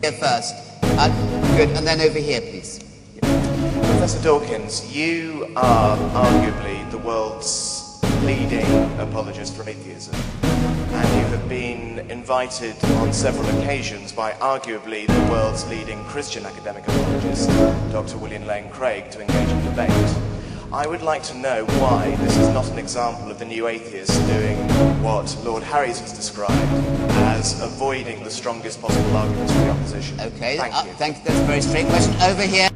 Here first. Good, and then over here, please. Professor Dawkins, you are arguably the world's leading apologist for atheism, and you have been invited on several occasions by arguably the world's leading Christian academic apologist, Dr. William Lane Craig, to engage in debate. I would like to know why this is not an example of the new atheists doing what Lord Harries has described as avoiding the strongest possible arguments for the opposition. Okay, thank you. Thank you. That's a very straight question. Over here.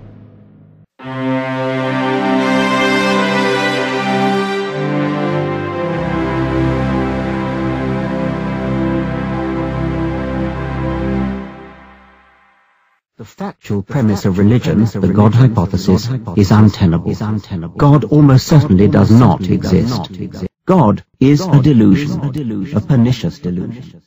The factual premise of religion, the God hypothesis, is untenable. God almost certainly does not exist. God is a delusion, a pernicious delusion.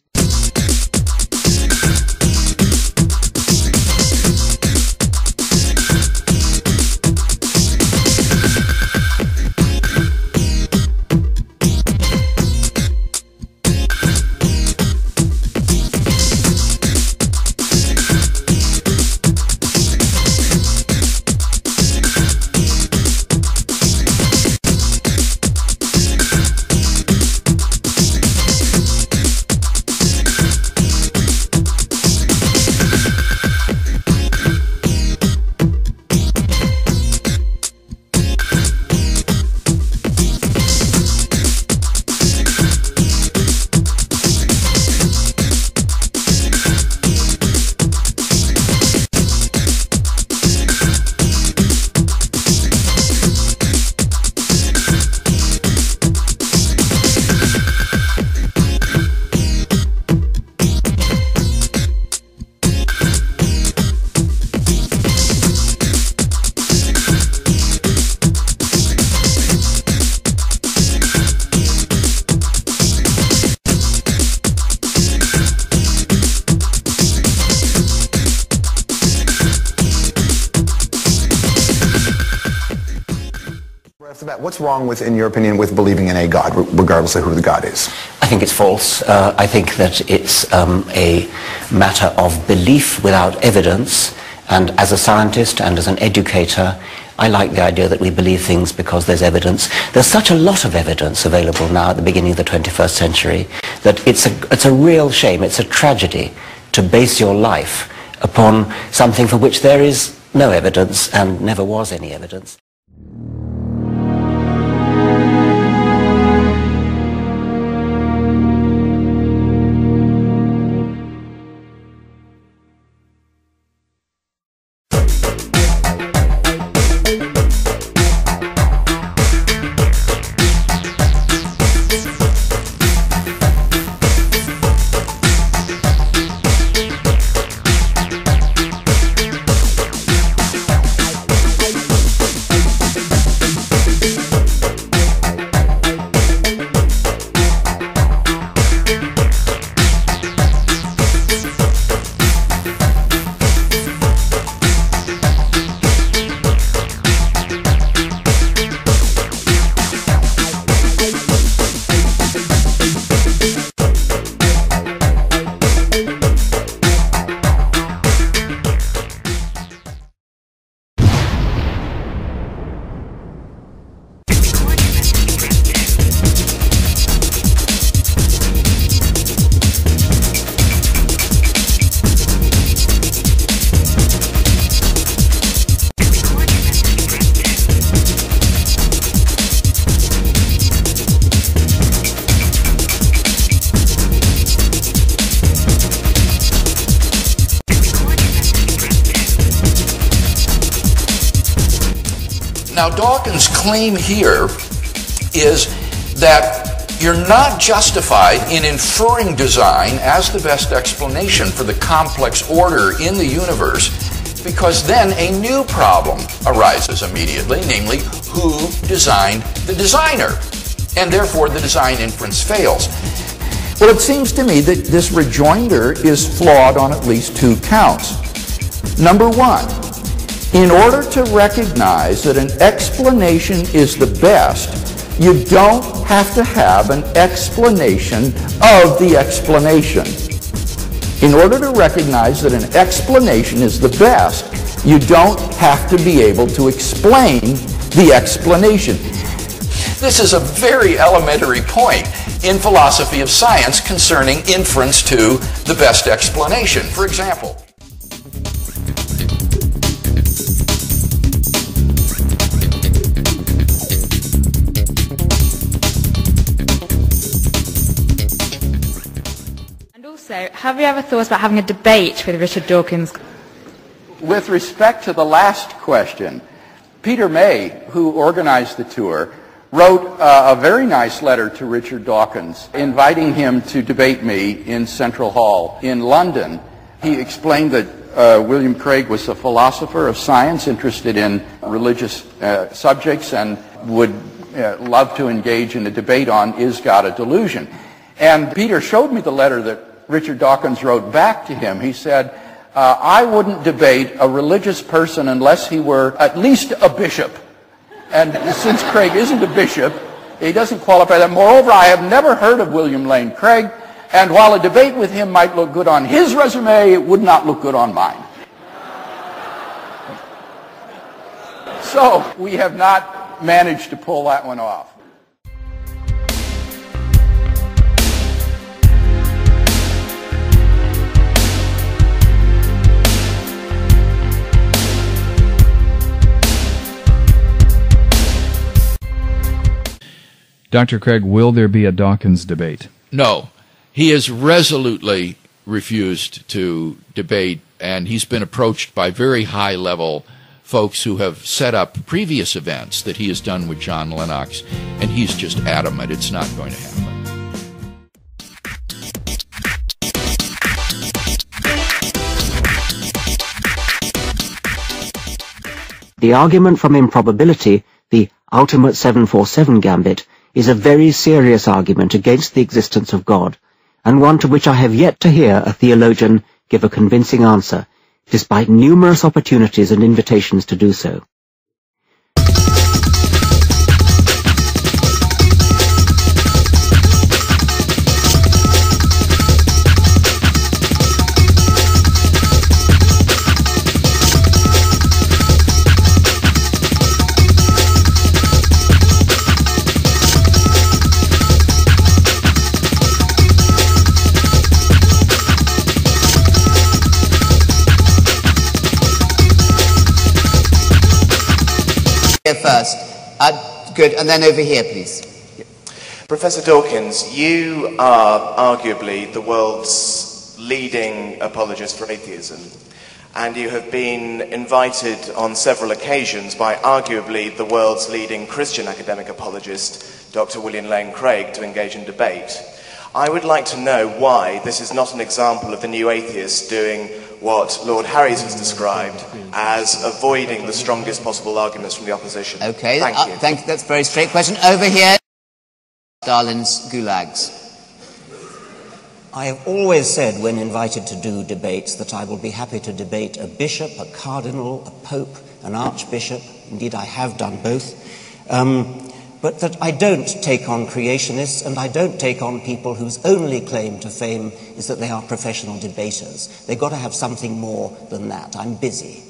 What's wrong in your opinion, with believing in a God, regardless of who the God is? I think it's false. I think that it's a matter of belief without evidence, and as a scientist and as an educator, I like the idea that we believe things because there's evidence. There's such a lot of evidence available now at the beginning of the 21st century that it's a real shame, it's a tragedy to base your life upon something for which there is no evidence and never was any evidence. Now, Dawkins' claim here is that you're not justified in inferring design as the best explanation for the complex order in the universe, because then a new problem arises immediately, namely, who designed the designer? And therefore, the design inference fails. Well, it seems to me that this rejoinder is flawed on at least two counts. Number one, in order to recognize that an explanation is the best, you don't have to have an explanation of the explanation. In order to recognize that an explanation is the best, you don't have to be able to explain the explanation. This is a very elementary point in philosophy of science concerning inference to the best explanation. For example, So, have you ever thought about having a debate with Richard Dawkins? with respect to the last question, Peter May, who organized the tour, wrote a very nice letter to Richard Dawkins inviting him to debate me in Central Hall in London. He explained that William Craig was a philosopher of science interested in religious subjects and would love to engage in a debate on is God a delusion. And Peter showed me the letter that Richard Dawkins wrote back to him. He said, I wouldn't debate a religious person unless he were at least a bishop. And since Craig isn't a bishop, he doesn't qualify that. Moreover, I have never heard of William Lane Craig, and while a debate with him might look good on his resume, it would not look good on mine. So we have not managed to pull that one off. Dr. Craig, will there be a Dawkins debate? No. He has resolutely refused to debate, and he's been approached by very high-level folks who have set up previous events that he has done with John Lennox, and he's just adamant it's not going to happen. The argument from improbability, the ultimate 747 gambit, is a very serious argument against the existence of God, and one to which I have yet to hear a theologian give a convincing answer, despite numerous opportunities and invitations to do so. First. Good. And then over here, please. Professor Dawkins, you are arguably the world's leading apologist for atheism, and you have been invited on several occasions by arguably the world's leading Christian academic apologist, Dr. William Lane Craig, to engage in debate. I would like to know why this is not an example of the new atheists doing what Lord Harries has described as avoiding the strongest possible arguments from the opposition. Okay, Thank you. That's a very straight question. Over here, Stalin's gulags. I have always said when invited to do debates that I will be happy to debate a bishop, a cardinal, a pope, an archbishop. Indeed, I have done both. But that I don't take on creationists, and I don't take on people whose only claim to fame is that they are professional debaters. They've got to have something more than that. I'm busy.